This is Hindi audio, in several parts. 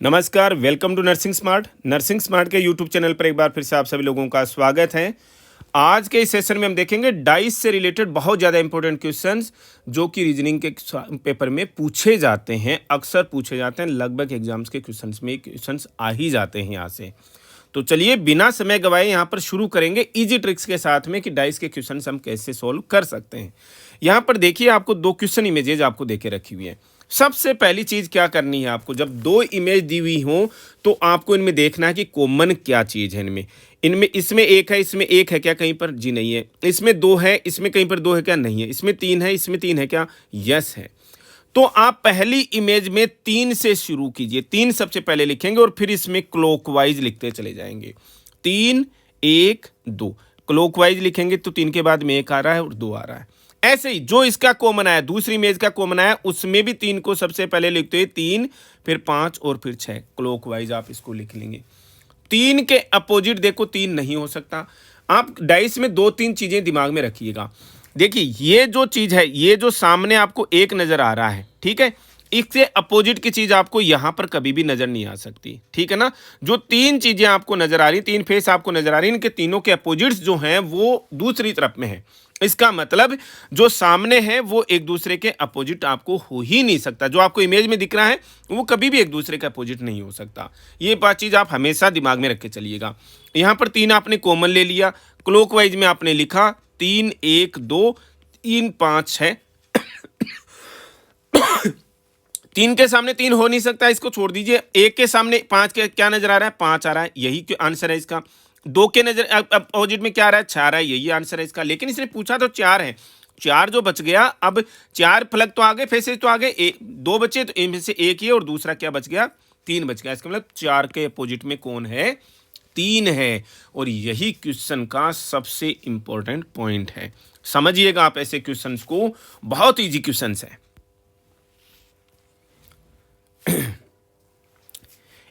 नमस्कार, welcome to Nursing Smart. Nursing Smart के यूट्यूब चैनल पर एक बार फिर से आप सभी लोगों का स्वागत है। आज के इस सेशन में हम देखेंगे डाइस से रिलेटेड बहुत ज़्यादा इंपॉर्टेंट क्वेश्चंस जो कि रीजनिंग के पेपर में पूछे जाते हैं, अक्सर पूछे जाते हैं। लगभग एग्जाम्स के क्वेश्चंस में क्वेश्चंस आ ही जाते हैं यहाँ से। तो चलिए बिना समय गवाए यहाँ पर शुरू करेंगे इजी ट्रिक्स के साथ में कि डाइस के क्वेश्चंस हम कैसे सोल्व कर सकते हैं। यहाँ पर देखिए, आपको दो क्वेश्चन इमेजेज आपको देके रखी हुई है। सबसे पहली चीज क्या करनी है, आपको जब दो इमेज दी हुई हो तो आपको इनमें देखना है कि कॉमन क्या चीज है। इनमें इनमें इसमें एक है, इसमें एक है क्या कहीं पर? जी नहीं है। इसमें दो है, इसमें कहीं पर दो है क्या? नहीं है। इसमें तीन है, इसमें तीन है क्या? यस है। तो आप पहली इमेज में तीन से शुरू कीजिए। तीन सबसे पहले लिखेंगे और फिर इसमें क्लॉकवाइज लिखते चले जाएंगे। तीन, एक, दो। क्लॉकवाइज लिखेंगे तो तीन के बाद में एक आ रहा है और दो आ रहा है। ऐसे ही जो इसका कॉमन आया, दूसरी इमेज का कॉमन आया, उसमें भी तीन को सबसे पहले लिखते हैं। तीन, फिर पांच और फिर छह। क्लॉकवाइज आप इसको लिख लेंगे। तीन के अपोजिट देखो, तीन नहीं हो सकता। आप डाइस में दो तीन चीजें दिमाग में रखिएगा। देखिए, ये जो चीज है, ये जो सामने आपको एक नजर आ रहा है, ठीक है, इससे अपोजिट की चीज आपको यहां पर कभी भी नजर नहीं आ सकती, ठीक है ना। जो तीन चीजें आपको नजर आ रही, तीन फेस आपको नजर आ रही, इनके तीनों के अपोजिट्स जो हैं वो दूसरी तरफ में है। इसका मतलब जो सामने है वो एक दूसरे के अपोजिट आपको हो ही नहीं सकता। जो आपको इमेज में दिख रहा है वो कभी भी एक दूसरे के अपोजिट नहीं हो सकता। ये बात चीज आप हमेशा दिमाग में रख के चलिएगा। यहां पर तीन आपने कॉमन ले लिया, क्लॉकवाइज में आपने लिखा तीन, एक, दो, तीन, पांच है। तीन के सामने तीन हो नहीं सकता, इसको छोड़ दीजिए। एक के सामने पांच के क्या नजर आ रहा है? पांच आ रहा है, यही आंसर है इसका। दो के नजर अपोजिट में क्या आ रहा है? छह आ रहा है, यही आंसर है इसका। लेकिन इसने पूछा तो चार है, चार जो बच गया। अब चार फलक तो आ गए, फेसेस तो आ गए, दो बचे तो इनमें से एक ही है और दूसरा क्या बच गया? तीन बच गया। इसका मतलब चार के अपोजिट में कौन है? तीन है। और यही क्वेश्चन का सबसे इंपॉर्टेंट पॉइंट है। समझिएगा आप ऐसे क्वेश्चंस को, बहुत इजी क्वेश्चंस है।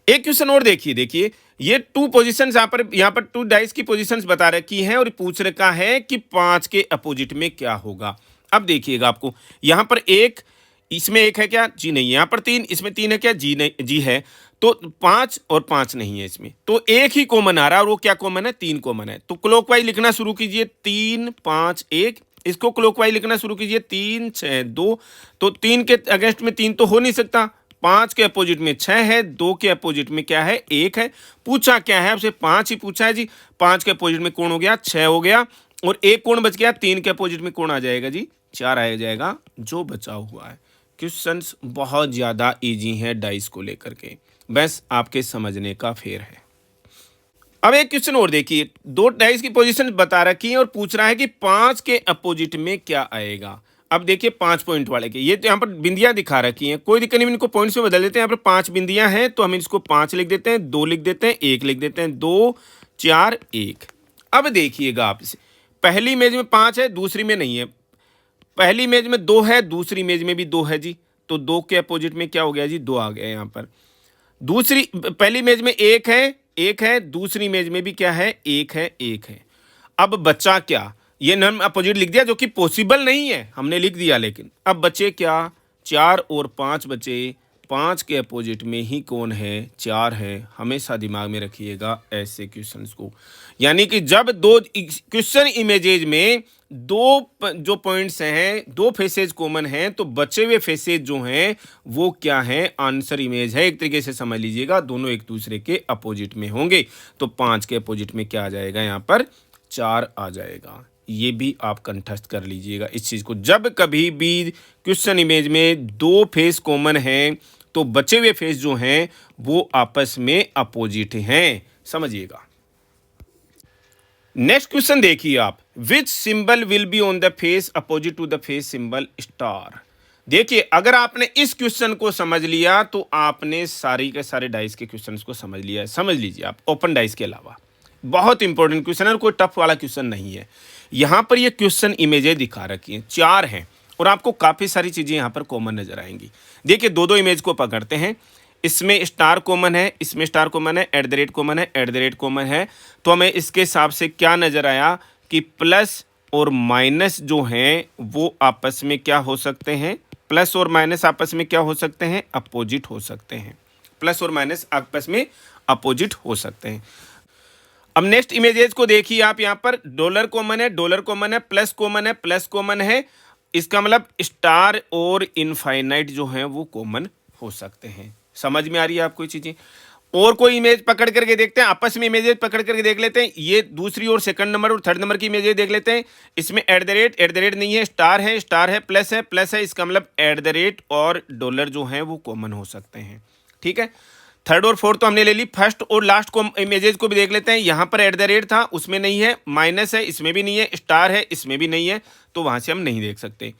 एक क्वेश्चन और देखिए, ये टू पोजीशंस यहां पर टू डाइस की पोजीशंस बता रखी हैं और पूछ रखा है कि पांच के अपोजिट में क्या होगा। अब देखिएगा, आपको यहां पर एक, इसमें एक है क्या? जी नहीं। यहां पर तीन, इसमें तीन है क्या? जी नहीं, जी है। तो पांच और पांच नहीं है इसमें, तो एक ही कॉमन आ रहा है और वो क्या कॉमन है? तीन कॉमन है। तो क्लॉकवाइज लिखना शुरू कीजिए। तीन, पांच, एक। इसको क्लॉकवाइज लिखना शुरू कीजिए। तीन, छह, दो। तो तीन के अगेंस्ट में तीन तो हो नहीं सकता। पांच के अपोजिट में छह है, दो के अपोजिट में क्या है? एक है। पूछा क्या है आपसे? पांच ही पूछा है जी। पांच के अपोजिट में कौन हो गया? छह हो गया। और एक कौन बच गया? तीन के अपोजिट में कौन आ जाएगा जी? चार आ जाएगा, जो बचा हुआ है। क्वेश्चंस बहुत ज्यादा इजी हैं डाइस को लेकर के, बस आपके समझने का फेर है। अब एक क्वेश्चन और देखिए, दो डाइस की पोजीशन बता रखी है और पूछ रहा है कि पांच के अपोजिट में क्या आएगा। अब देखिए, 5 पॉइंट वाले के ये तो यहाँ पर बिंदियां दिखा रखी हैं, कोई दिक्कत नहीं, इनको पॉइंट्स में बदल देते हैं। यहाँ पर 5 बिंदियां हैं तो हम इसको 5 लिख देते हैं, 2 लिख देते हैं, 1 लिख देते हैं। 2, 4, 1। अब देखिएगा आप इसे, पहली इमेज में 5 है, दूसरी में नहीं है। पहली इमेज में 2 है, दूसरी इमेज में भी 2 है जी। तो 2 के अपोजिट में क्या हो गया जी? 2 आ गया यहाँ पर। दूसरी, पहली इमेज में 1 है, 1 है, दूसरी इमेज में भी क्या है? 1 है, 1 है। अब बच्चा क्या? ये नॉन अपोजिट लिख दिया जो कि पॉसिबल नहीं है, हमने लिख दिया। लेकिन अब बचे क्या? 4 और 5 बचे। 5 के अपोजिट में ही कौन है? 4 है। हमेशा दिमाग में रखिएगा ऐसे क्वेश्चंस को। यानी कि जब दो क्वेश्चन इमेजेज में दो जो पॉइंट्स हैं, दो फेसेज कॉमन हैं, तो बचे हुए फेसेज जो हैं वो क्या है? आंसर इमेज है। एक तरीके से समझ लीजिएगा, दोनों एक दूसरे के अपोजिट में होंगे। तो 5 के अपोजिट में क्या आ जाएगा? यहाँ पर 4 आ जाएगा। ये भी आप कंठस्थ कर लीजिएगा इस चीज को। जब कभी भी क्वेश्चन इमेज में दो फेस कॉमन हैं तो बचे हुए फेस जो हैं वो आपस में अपोजिट हैं, समझिएगा। नेक्स्ट क्वेश्चन देखिए आप, which symbol will be on the face opposite to the face symbol star. देखिए, अगर आपने इस क्वेश्चन को समझ लिया तो आपने सारी के सारे डाइस के क्वेश्चंस को समझ लिया है। समझ लीजिए आप, ओपन डाइस के अलावा बहुत इंपॉर्टेंट क्वेश्चन है, कोई टफ वाला क्वेश्चन नहीं है। यहां पर ये क्वेश्चन इमेजें दिखा रखी हैं, 4 हैं और आपको काफी सारी चीजें यहां पर कॉमन नजर आएंगी। देखिए, दो इमेज को पकड़ते हैं। इसमें स्टार कॉमन है, इसमें स्टार कॉमन है, एट द रेट कॉमन है, एट द रेट कॉमन है। तो हमें इसके हिसाब से क्या नजर आया कि प्लस और माइनस जो हैं वो आपस में क्या हो सकते हैं? प्लस और माइनस आपस में क्या हो सकते हैं? अपोजिट हो सकते हैं। प्लस और माइनस आपस में अपोजिट हो सकते हैं। अब नेक्स्ट इमेजेस को देखिए आप, यहाँ पर डॉलर कॉमन है, डॉलर कॉमन है, प्लस कॉमन है, प्लस कॉमन है। इसका मतलब स्टार और इनफाइनाइट जो है वो कॉमन हो सकते हैं। समझ में आ रही है आपको ये चीजें? और कोई इमेज पकड़ करके देखते हैं, आपस में इमेजेस पकड़ करके देख लेते हैं। ये दूसरी और सेकंड नंबर और थर्ड नंबर की इमेजेस देख लेते हैं। इसमें एट द रेट नहीं है, स्टार है, स्टार है, प्लस है। इसका मतलब एट द रेट और डॉलर जो है वो कॉमन हो सकते हैं। ठीक है, थर्ड और फोर्थ तो हमने ले ली। फर्स्ट और लास्ट को इमेजेस को भी देख लेते हैं। यहाँ पर एट द रेट था, उसमें नहीं है, माइनस है, इसमें भी नहीं है, स्टार है, इसमें भी नहीं है, तो वहां से हम नहीं देख सकते।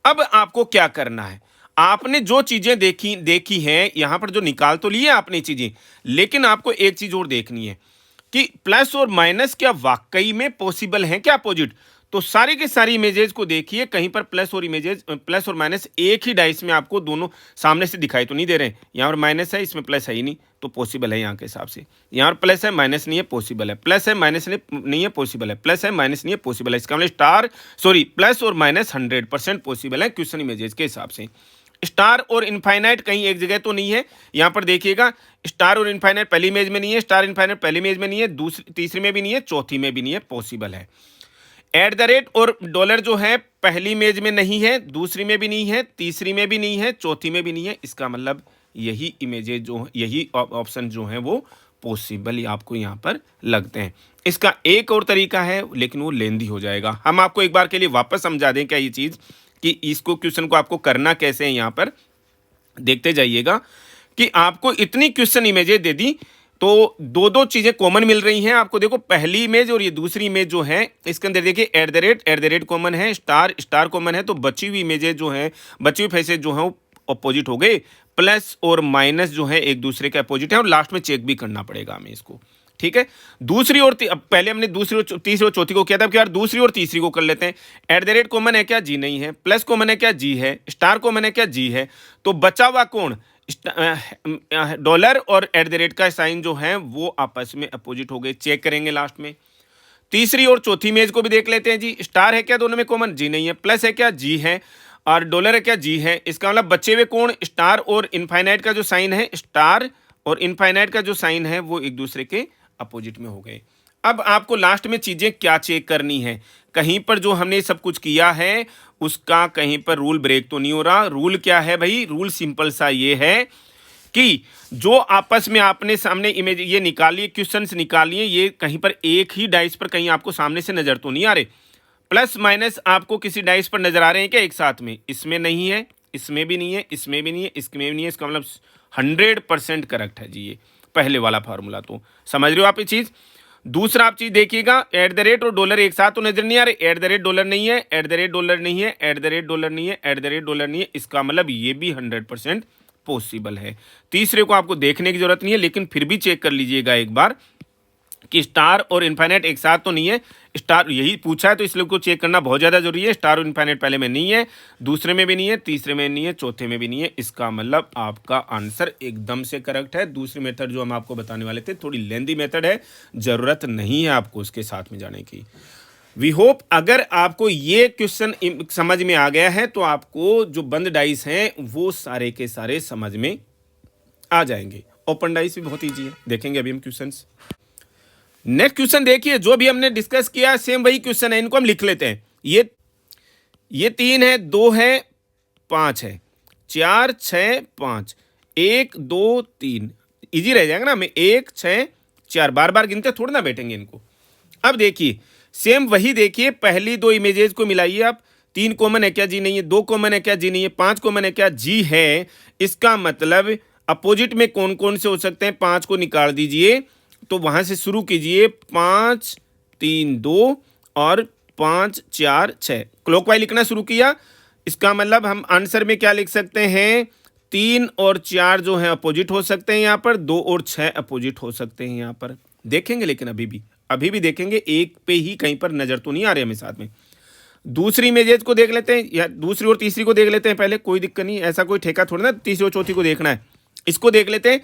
अब आपको क्या करना है, आपने जो चीजें देखी हैं, यहां पर जो निकाल तो लिए आपने चीजें, लेकिन आपको एक चीज और देखनी है कि प्लस और माइनस क्या वाकई में पॉसिबल है क्या अपोजिट। तो सारी की सारी इमेजेस को देखिए, कहीं पर प्लस और माइनस एक ही डाइस में आपको दोनों सामने से दिखाई तो नहीं दे रहे हैं। यहाँ पर माइनस है, इसमें प्लस है ही नहीं, तो पॉसिबल है यहाँ के हिसाब से। यहाँ पर प्लस है, माइनस नहीं है, पॉसिबल है। प्लस है, माइनस नहीं है, पॉसिबल है। प्लस है, माइनस नहीं है, पॉसिबल है। इसका मतलब प्लस और माइनस 100% पॉसिबल है क्वेश्चन इमेजेस के हिसाब से। स्टार और इनफाइनाइट कहीं एक जगह तो नहीं है। यहां पर देखिएगा, स्टार और इनफाइनाइट पहली इमेज में नहीं है, स्टार इनफाइनाइट पहली इमेज में नहीं है, दूसरी तीसरी में भी नहीं है, चौथी में भी नहीं है, पॉसिबल है। एट द रेट और डॉलर जो है पहली इमेज में नहीं है, दूसरी में भी नहीं है, तीसरी में भी नहीं है, चौथी में भी नहीं है। इसका मतलब यही इमेजेस जो यही ऑप्शन जो है वो पॉसिबल आपको यहां पर लगते हैं। इसका एक और तरीका है, लेकिन वो लेंदी हो जाएगा। हम आपको एक बार के लिए वापस समझा दें क्या ये चीज, कि इसको क्वेश्चन को आपको करना कैसे है। यहां पर देखते जाइएगा कि आपको इतनी क्वेश्चन इमेजेस दे दी, तो दो दो चीजें कॉमन मिल रही हैं आपको। देखो, पहली इमेज और ये दूसरी इमेज जो है, इसके अंदर देखिए एट द रेट कॉमन है, स्टार कॉमन है, तो बची हुई इमेजेस जो है, बची हुई फेसेस जो है अपोजिट हो गए। प्लस और माइनस जो है एक दूसरे के अपोजिट है, और लास्ट में चेक भी करना पड़ेगा हमें इसको। ठीक है, दूसरी और अब पहले हमने दूसरी और तीसरी और चौथी को किया था, अब यार दूसरी और तीसरी को कर लेते हैं। एट द रेट कॉमन है क्या? जी नहीं है। प्लस कॉमन है क्या? जी है। स्टार कॉमन है क्या? जी है। तो बचा हुआ कौन? डॉलर और एट द रेट का साइन जो है वो आपस में अपोजिट हो गए। चेक करेंगे लास्ट में। तीसरी और चौथी इमेज को भी देख लेते हैं जी। स्टार है क्या दोनों में कॉमन? जी नहीं है। प्लस है क्या? जी है। और डॉलर है क्या? जी है। इसका मतलब बचे हुए कौन? स्टार और इनफाइनाइट का जो साइन है, स्टार और इनफाइनाइट का जो साइन है वो एक दूसरे के अपोजिट में हो गए। अब आपको लास्ट में चीजें क्या चेक करनी है, कहीं पर जो हमने सब कुछ किया है उसका कहीं पर रूल ब्रेक तो नहीं हो रहा। रूल क्या है भाई? रूल सिंपल सा ये है कि जो आपस में आपने सामने इमेज ये निकालिए, क्वेश्चंस निकालिए, ये कहीं पर एक ही डाइस पर कहीं आपको सामने से नजर तो नहीं आ रहे। प्लस माइनस आपको किसी डाइस पर नजर आ रहे हैं क्या एक साथ में? इसमें नहीं है, इसमें भी नहीं है, इसमें भी नहीं है, इसमें भी नहीं है। इसका मतलब 100% करेक्ट है जी ये पहले वाला फार्मूला। तो समझ रहे हो आप ये चीज? दूसरा आप चीज देखिएगा, एट द रेट और डॉलर एक साथ तो नजर नहीं आ रहे। एट द रेट डॉलर नहीं है, एट द रेट डॉलर नहीं है, एट द रेट डॉलर नहीं है, एट द रेट डॉलर नहीं है। इसका मतलब ये भी 100% पॉसिबल है। तीसरे को आपको देखने की जरूरत नहीं है, लेकिन फिर भी चेक कर लीजिएगा एक बार कि स्टार और इनफाइनाइट एक साथ तो नहीं है। स्टार यही पूछा है तो इसलिए को चेक करना बहुत ज़्यादा जरूरी है। स्टार और इनफाइनाइट पहले में नहीं है, दूसरे में भी नहीं है, तीसरे में नहीं है, चौथे में भी नहीं है। इसका मतलब आपका आंसर एकदम से करेक्ट है। दूसरी मेथड जो हम आपको बताने वाले थे थोड़ी लेंदी मेथड है, ज़रूरत नहीं है आपको उसके साथ में जाने की। वी होप अगर आपको ये क्वेश्चन समझ में आ गया है तो आपको जो बंद डाइस हैं वो सारे के सारे समझ में आ जाएंगे। ओपन डाइस भी बहुत ईजी है, देखेंगे अभी हम क्वेश्चंस। नेक्स्ट क्वेश्चन देखिए, जो भी हमने डिस्कस किया सेम वही क्वेश्चन है, इनको हम लिख लेते हैं। ये 3 है, 2 है, 5 है, 4 6 5, 1 2 3, इजी रह जाएगा ना। हमें 1 6 4 बार बार गिनते थोड़ा ना बैठेंगे इनको। अब देखिए सेम वही, देखिए पहली दो इमेजेस को मिलाइए आप। 3 कॉमन है क्या? जी नहीं है। 2 कॉमन है क्या? जी नहीं है। 5 कॉमन है क्या? जी है। इसका मतलब अपोजिट में कौन कौन से हो सकते हैं? 5 को निकाल दीजिए, तो वहां से शुरू कीजिए। 5 3 2 और 5 4 6, क्लॉकवाइज लिखना शुरू किया। इसका मतलब हम आंसर में क्या लिख सकते हैं? 3 और 4 जो है अपोजिट हो सकते हैं यहाँ पर, 2 और 6 अपोजिट हो सकते हैं यहाँ पर। देखेंगे, लेकिन अभी भी देखेंगे, एक पे ही कहीं पर नजर तो नहीं आ रहे हमें साथ में। दूसरी इमेजेस को देख लेते हैं, या दूसरी और तीसरी को देख लेते हैं पहले, कोई दिक्कत नहीं, ऐसा कोई ठेका थोड़ा ना तीसरी और चौथी को देखना है। इसको देख लेते हैं।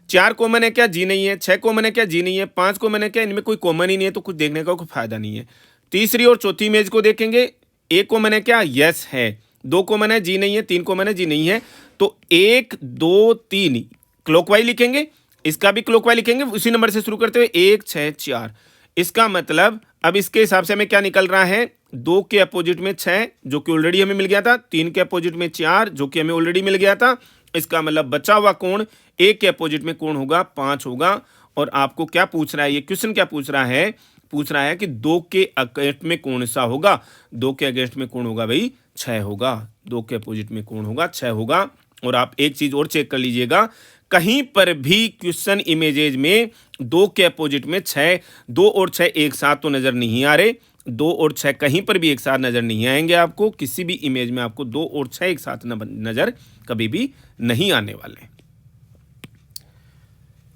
4 कॉमन है क्या? जी नहीं है। 6 कॉमन है क्या? जी नहीं है। 5 कॉमन है क्या? इनमें कोई कॉमन ही नहीं है, तो कुछ देखने का कोई फायदा नहीं है। तीसरी और चौथी इमेज को देखेंगे। 1 कॉमन है क्या? यस है। 2 कॉमन है? जी नहीं है। 3 कॉमन है? जी नहीं है। तो 1 2 3 क्लॉकवाइज लिखेंगे, इसका भी क्लॉकवाइज लिखेंगे, उसी नंबर से शुरू करते हुए 1 6 4। इसका मतलब अब इसके हिसाब से हमें क्या निकल रहा है, 2 के अपोजिट में 6 जो कि ऑलरेडी हमें मिल गया था, 3 के अपोजिट में 4 जो कि हमें ऑलरेडी मिल गया था। इसका मतलब बचा हुआ कोण 1 के अपोजिट में कोण होगा 5 होगा। और आपको क्या पूछ रहा है, ये क्वेश्चन क्या पूछ रहा है कि 2 के अगेंस्ट में कौन सा होगा। 2 के अगेंस्ट में कौन होगा भाई, 6 होगा। 2 के अपोजिट में कौन होगा, 6 होगा। और आप एक चीज और चेक कर लीजिएगा, कहीं पर भी क्वेश्चन इमेजेज में 2 के अपोजिट में 6, 2 और 6 एक साथ तो नजर नहीं आ रहे। 2 और 6 कहीं पर भी एक साथ नजर नहीं आएंगे आपको, किसी भी इमेज में आपको 2 और 6 एक साथ नजर कभी भी नहीं आने वाले।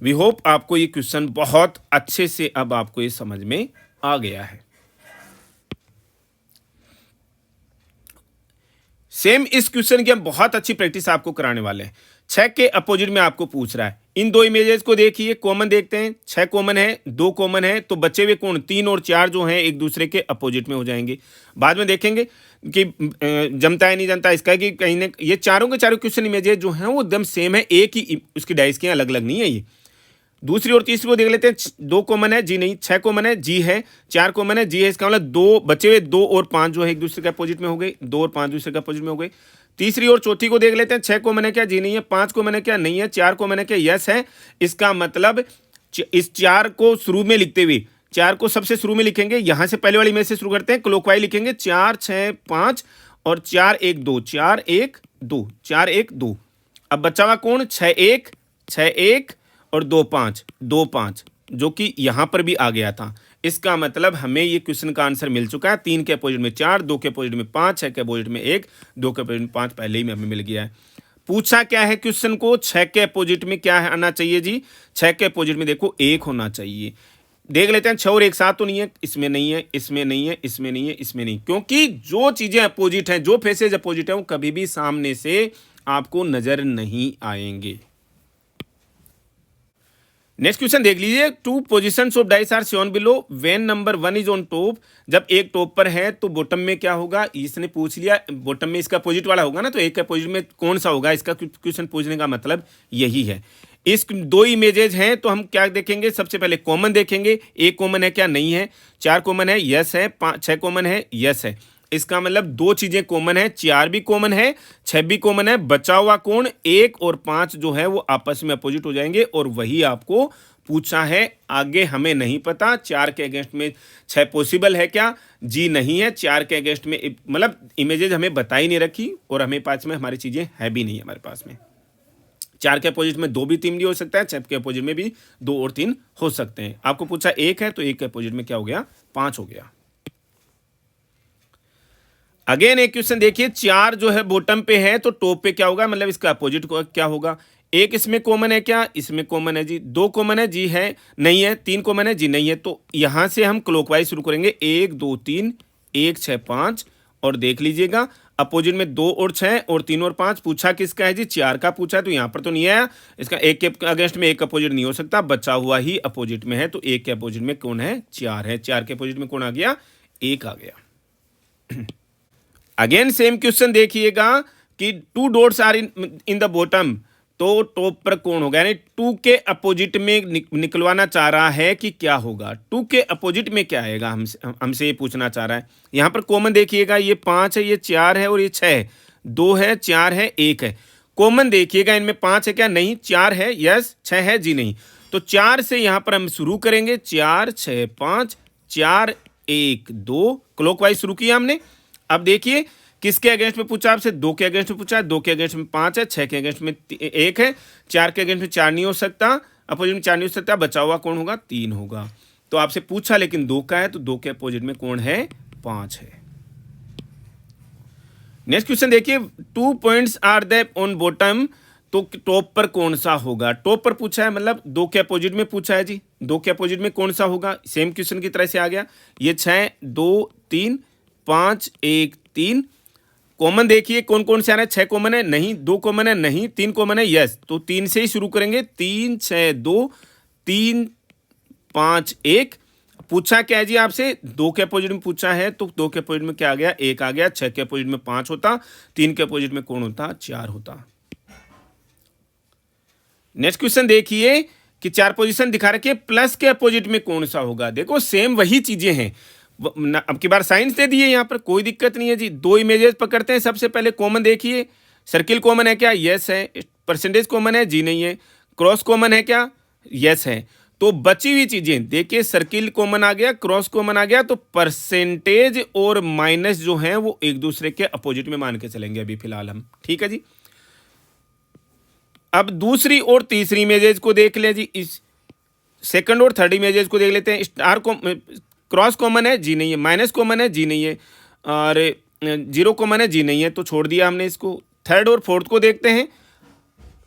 वी होप आपको ये क्वेश्चन बहुत अच्छे से अब आपको ये समझ में आ गया है। सेम इस क्वेश्चन की हम बहुत अच्छी प्रैक्टिस आपको कराने वाले हैं। 6 के अपोजिट में आपको पूछ रहा है, इन दो इमेजेस को देखिए, कॉमन देखते हैं, 6 कॉमन है, 2 कॉमन है, तो बचे हुए कोण 3 और 4 जो हैं एक दूसरे के अपोजिट में हो जाएंगे। बाद में देखेंगे कि जमता है नहीं जमता इसका, कि कहीं ना ये चारों के चारों क्वेश्चन इमेजेस जो हैं वो एकदम सेम है, एक ही उसकी डाइस की अलग अलग नहीं है। ये दूसरी और तीसरी को देख लेते हैं, 2 कॉमन है जी नहीं, 6 कॉमन है जी है, 4 कॉमन है जी है। इसका मतलब 2 बचे हुए 2 और 5 जो है एक दूसरे के अपोजिट में हो गए, 2 और 5 दूसरे के अपोजिट में हो गए। तीसरी और चौथी को देख लेते हैं, 6 कॉमन है क्या जी नहीं है, 5 कॉमन है क्या नहीं है, 4 कॉमन है क्या यस है। इसका मतलब इस 4 को शुरू में लिखते हुए, 4 को सबसे शुरू में लिखेंगे, यहां से पहले वाली में से शुरू करते हैं, क्लॉकवाइज लिखेंगे 4 6 5 और 4 1 2, 4 1 2, 4 1 2। अब बचा हुआ कौन, 6 1 6 1 और 2 5 2 5 जो कि यहां पर भी आ गया था। इसका मतलब हमें ये क्वेश्चन का आंसर मिल चुका है। 3 के अपोजिट में 4, 2 के अपोजिट में 5, 6 के अपोजिट में 1, 2 के अपोजिट में 5 पहले ही में हमें मिल गया है। पूछा क्या है क्वेश्चन को, 6 के अपोजिट में क्या आना चाहिए जी, 6 के अपोजिट में देखो 1 होना चाहिए। देख लेते हैं 6 और 1 साथ तो नहीं है, इसमें नहीं है, इसमें नहीं है, इसमें नहीं है, इसमें नहीं, क्योंकि जो चीजें अपोजिट हैं, जो फेसेज अपोजिट है, वो कभी भी सामने से आपको नजर नहीं आएंगे। नेक्स्ट क्वेश्चन देख लीजिए, 2 positions of dice are shown below when number 1 is on top. जब एक टॉप पर है तो बॉटम में क्या होगा, इसने पूछ लिया बॉटम में इसका अपोजिट वाला होगा ना, तो एक का अपोजिट में कौन सा होगा, इसका क्वेश्चन पूछने का मतलब यही है। इस 2 इमेजेज हैं तो हम क्या देखेंगे, सबसे पहले कॉमन देखेंगे, एक कॉमन है क्या नहीं है, 4 कॉमन है यस है, 6 कॉमन है यस है। इसका मतलब 2 चीजें कॉमन है, 4 भी कॉमन है, 6 भी कॉमन है, बचा हुआ कोण 1 और 5 जो है वो आपस में अपोजिट हो जाएंगे, और वही आपको पूछा है। आगे हमें नहीं पता 4 के अगेंस्ट में 6 पॉसिबल है क्या, जी नहीं है। 4 के अगेंस्ट में मतलब इमेजेज हमें बता ही नहीं रखी, और हमें पास में हमारी चीजें है भी नहीं हमारे पास में। 4 के अपोजिट में 2 भी 3 भी हो सकता है, 6 के अपोजिट में भी 2 और 3 हो सकते हैं। आपको पूछा 1 है तो 1 के अपोजिट में क्या हो गया, 5 हो गया। अगेन एक क्वेश्चन देखिए, 4 जो है बॉटम पे है तो टॉप पे क्या होगा, मतलब इसका अपोजिट क्या होगा। 1 इसमें कॉमन है क्या, इसमें कॉमन है जी, 2 कॉमन है जी है नहीं है, 3 कॉमन है जी नहीं है। तो यहां से हम क्लॉकवाइज शुरू करेंगे, 1 2 3 1 6 5, और देख लीजिएगा अपोजिट में 2 और 6 और 3 और 5। पूछा किसका है जी, 4 का पूछा है, तो यहां पर तो नहीं आया। इसका 1 के अगेंस्ट में 1 अपोजिट नहीं हो सकता, बचा हुआ ही अपोजिट में है, तो 1 के अपोजिट में कौन है, 4 है। 4 के अपोजिट में कौन आ गया, 1 आ गया। अगेन सेम क्वेश्चन देखिएगा कि 2 dots are in the bottom, तो टॉप पर कौन होगा, यानी 2 के अपोजिट में निकलवाना चाह रहा है कि क्या होगा। 2 के अपोजिट में क्या आएगा, हमसे ये पूछना चाह रहा है। यहां पर कॉमन देखिएगा, ये 5 है, ये 4 है और ये 6 है, 2 है 4 है 1 है। कॉमन देखिएगा, इनमें 5 है क्या नहीं, 4 है यस, 6 है जी नहीं। तो 4 से यहां पर हम शुरू करेंगे, 4 6 5 4 1 2, क्लॉकवाइज शुरू किया हमने। अब देखिए किसके अगेंस्ट में पूछा आपसे, 2 के अगेंस्ट में पूछा है, 2 के अगेंस्ट में 5 है, 6 के अगेंस्ट में 1 है, 4 के अगेंस्ट में 4 नहीं हो सकता, अपोजिट में 4 नहीं हो सकता, बचा हुआ कौन होगा, 3 होगा। तो आपसे पूछा लेकिन 2 का है, तो 2 के अपोजिट में कौन है, 5 है। नेक्स्ट क्वेश्चन देखिए, 2 points are there on bottom, तो टॉप पर कौन सा होगा। टॉप पर पूछा है, मतलब 2 के अपोजिट में पूछा है जी, 2 के अपोजिट में कौन सा होगा, सेम क्वेश्चन की तरह से आ गया। ये 6 2 3 5 1 3, कॉमन देखिए कौन कौन से आ रहा है, 6 कॉमन है नहीं, 2 कॉमन है नहीं, 3 कॉमन है यस, तो 3 से ही शुरू करेंगे, 3 6 2 3 5 1। पूछा क्या है जी आपसे, 2 के अपोजिट में पूछा है, तो 2 के अपोजिट में क्या आ गया, 1 आ गया। 6 के अपोजिट में 5 होता, 3 के अपोजिट में कौन होता, 4 होता। नेक्स्ट क्वेश्चन देखिए कि 4 पोजीशन दिखा रखी है, प्लस के अपोजिट में कौन सा होगा। देखो सेम वही चीजें हैं, अब की बार साइंस दे दिए, यहाँ पर कोई दिक्कत नहीं है जी। दो इमेजेस पकड़ते हैं, सबसे पहले कॉमन देखिए, सर्किल कॉमन है क्या, यस है। परसेंटेज कॉमन है, जी नहीं है। क्रॉस कॉमन है क्या, यस है। तो बची हुई चीजें देखिए, सर्किल कॉमन आ गया, क्रॉस कॉमन आ गया, तो परसेंटेज और माइनस जो है वो एक दूसरे के अपोजिट में मान के चलेंगे अभी फिलहाल हम, ठीक है जी। अब दूसरी और तीसरी इमेजेस को देख लें जी, इस सेकंड और थर्ड इमेजेस को देख लेते हैं। स्टार क्रॉस कॉमन है, जी नहीं है। माइनस कॉमन है, जी नहीं है। और जीरो कॉमन है, जी नहीं है, तो छोड़ दिया हमने इसको। थर्ड और फोर्थ को देखते हैं।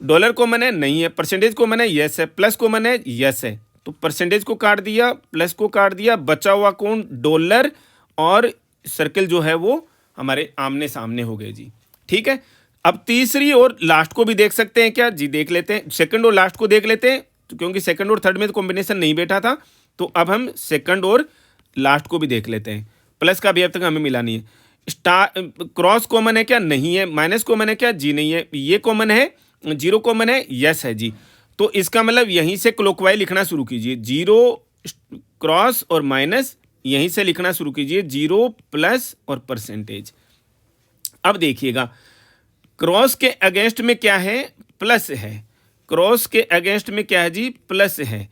डॉलर कॉमन है, नहीं है। परसेंटेज कॉमन है, यस है। प्लस कॉमन है, यस है। तो परसेंटेज को काट दिया, प्लस को काट दिया, बचा हुआ कौन, डॉलर और सर्कल जो है वो हमारे आमने सामने हो गए जी, ठीक है। अब तीसरी और लास्ट को भी देख सकते हैं क्या, जी देख लेते हैं। सेकंड और लास्ट को देख लेते हैं, तो क्योंकि सेकंड और थर्ड में तो कॉम्बिनेशन नहीं बैठा था, तो अब हम सेकंड और लास्ट को भी देख लेते हैं। प्लस का भी अब तक हमें मिला नहीं है। स्टार क्रॉस कॉमन है क्या, नहीं है। माइनस कॉमन है क्या, जी नहीं है। ये कॉमन है, जीरो कॉमन है, यस है जी। तो इसका मतलब यहीं से क्लॉकवाइज लिखना शुरू कीजिए। जीरो क्रॉस और माइनस यहीं से लिखना शुरू कीजिए, जीरो प्लस और परसेंटेज। अब देखिएगा क्रॉस के अगेंस्ट में क्या है, प्लस है। क्रॉस के अगेंस्ट में क्या है जी, प्लस है।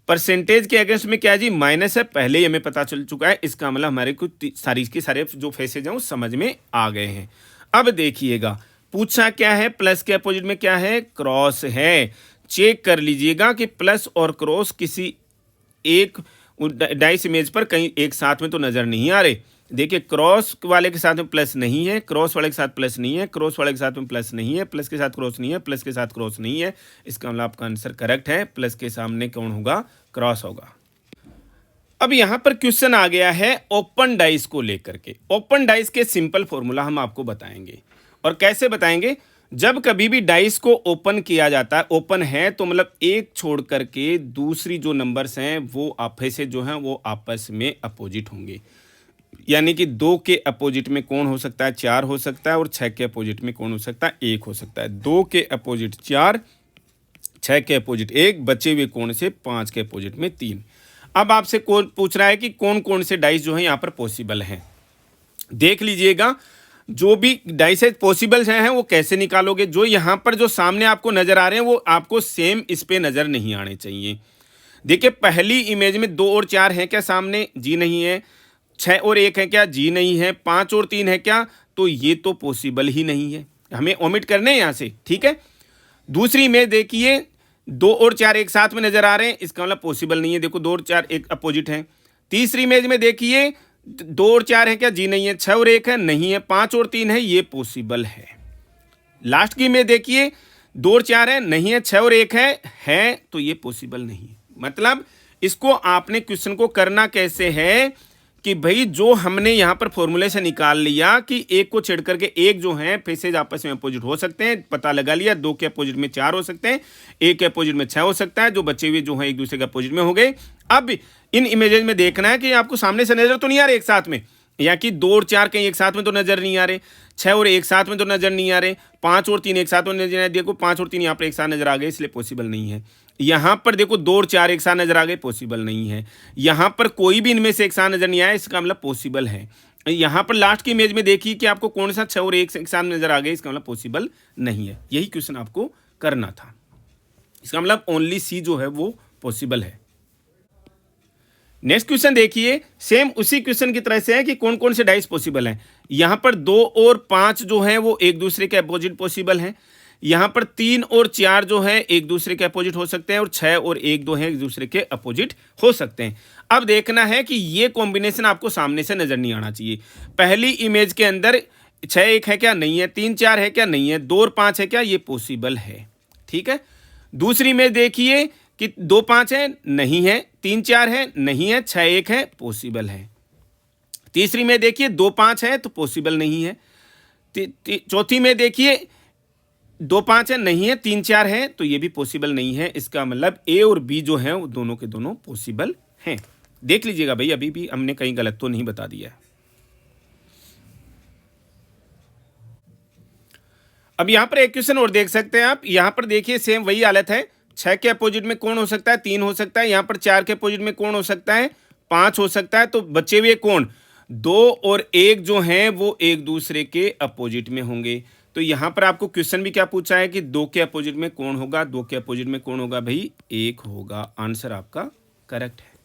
परसेंटेज के अगेंस्ट में क्या है जी, माइनस है। पहले ही हमें पता चल चुका है, इसका मतलब हमारे कुछ सारी के सारे जो फेसेज हैं वो समझ में आ गए हैं। अब देखिएगा पूछा क्या है, प्लस के अपोजिट में क्या है, क्रॉस है। चेक कर लीजिएगा कि प्लस और क्रॉस किसी एक डाइस इमेज पर कहीं एक साथ में तो नजर नहीं आ रहे। देखिए क्रॉस वाले के साथ में प्लस नहीं है, क्रॉस वाले के साथ प्लस नहीं है, क्रॉस वाले के साथ में प्लस नहीं है, प्लस के साथ क्रॉस नहीं है, प्लस के साथ क्रॉस नहीं है। इसका मतलब आपका आंसर करेक्ट है, प्लस के सामने कौन होगा, क्रॉस होगा। अब यहां पर क्वेश्चन आ गया है ओपन डाइस को लेकर के। ओपन डाइस के सिंपल फॉर्मूला हम आपको बताएंगे, और कैसे बताएंगे। जब कभी भी डाइस को ओपन किया जाता है, ओपन है तो मतलब एक छोड़ करके दूसरी जो नंबर्स हैं वो आपस से जो हैं वो आपस में अपोजिट होंगे। यानी कि 2 के अपोजिट में कौन हो सकता है, 4 हो सकता है, और 6 के अपोजिट में कौन हो सकता है, 1 हो सकता है। 2 के अपोजिट 4, 6 के अपोजिट 1, बचे हुए कौन से, 5 के अपोजिट में 3। अब आपसे कौन पूछ रहा है कि कौन कौन से डाइस जो है यहाँ पर पॉसिबल हैं। देख लीजिएगा जो भी डाइस पॉसिबल हैं वो कैसे निकालोगे। जो यहाँ पर जो सामने आपको नजर आ रहे हैं वो आपको सेम इस पे नजर नहीं आने चाहिए। देखिए पहली इमेज में 2 और 4 हैं क्या सामने, जी नहीं है। 6 और 1 है क्या, जी नहीं है। 5 और 3 है क्या, तो ये तो पॉसिबल ही नहीं है, हमें ओमिट करने हैं यहाँ से, ठीक है। दूसरी इमेज देखिए 2 और 4 एक साथ में नजर आ रहे हैं, इसका मतलब पॉसिबल नहीं है। देखो 2 और 4 एक अपोजिट हैं। तीसरी इमेज में देखिए 2 और 4 है क्या, जी नहीं है। 6 और 1 है, नहीं है। 5 और 3 है, ये पॉसिबल है। लास्ट की इमेज देखिए 2 और 4 है, नहीं है। 6 और 1 है तो ये पॉसिबल नहीं है। मतलब इसको आपने क्वेश्चन को करना कैसे है कि भाई जो हमने यहाँ पर फॉर्मूले से निकाल लिया कि एक को छेड़ करके एक जो है फेसेज आपस में अपोजिट हो सकते हैं, पता लगा लिया। 2 के अपोजिट में 4 हो सकते हैं, 1 के अपोजिट में 6 हो सकता है, जो बचे हुए जो है एक दूसरे के अपोजिट में हो गए। अब इन इमेजेस में देखना है कि आपको सामने से नजर तो नहीं आ रहे एक साथ में, या कि 2 और 4 कहीं एक साथ में तो नजर नहीं आ रहे, 6 और 1 साथ में तो नजर नहीं आ रहे, 5 और 3 एक साथ में नजर आ रहे। देखो 5 और 3 यहाँ पर एक साथ नजर आ गए, इसलिए पॉसिबल नहीं है। यहां पर देखो 2 और 4 एक साथ नजर आ गए, पॉसिबल नहीं है। यहां पर कोई भी इनमें से एक साथ नजर नहीं आया, इसका मतलब पॉसिबल है। यहां पर लास्ट की इमेज में देखिए कि आपको कौन सा 6 और 1 एक साथ नजर आ गए, इसका मतलब पॉसिबल नहीं है। यही क्वेश्चन आपको करना था। इसका मतलब ओनली सी जो है वो पॉसिबल है। नेक्स्ट क्वेश्चन देखिए, सेम उसी क्वेश्चन की तरह से है कि कौन कौन से डाइस पॉसिबल हैं। यहां पर 2 और 5 जो है वो एक दूसरे के अपोजिट पॉसिबल हैं। यहां पर 3 और 4 जो है एक दूसरे के अपोजिट हो सकते हैं, और 6 और 1 2 है एक दूसरे के अपोजिट हो सकते हैं। अब देखना है कि ये कॉम्बिनेशन आपको सामने से नजर नहीं आना चाहिए। पहली इमेज के अंदर 6 1 है क्या, नहीं है। 3 4 है क्या, नहीं है। 2 और 5 है क्या, ये पॉसिबल है, ठीक है। दूसरी इमेज देखिए कि 2 5 है, नहीं है। 3 4 है, नहीं है। 6 1 है, पॉसिबल है। तीसरी में देखिए 2 5 है तो पॉसिबल नहीं है। चौथी में देखिए 2 5 है, नहीं है। 3 4 है तो ये भी पॉसिबल नहीं है। इसका मतलब ए और बी जो है वो दोनों के दोनों पॉसिबल हैं। देख लीजिएगा भाई, अभी भी हमने कहीं गलत तो नहीं बता दिया। अब यहां पर एक क्वेश्चन और देख सकते हैं आप। यहां पर देखिए सेम वही हालत है, 6 के अपोजिट में कौन हो सकता है? 3 हो सकता है। यहाँ पर 4 के अपोजिट में कौन हो सकता है? 5 हो सकता है। तो बचे हुए कौन? 2 और 1 जो हैं वो एक दूसरे के अपोजिट में होंगे। तो यहाँ पर आपको क्वेश्चन भी क्या पूछा है कि 2 के अपोजिट में कौन होगा? 2 के अपोजिट में कौन होगा भाई? 1 होगा। आंसर आपका करेक्ट है।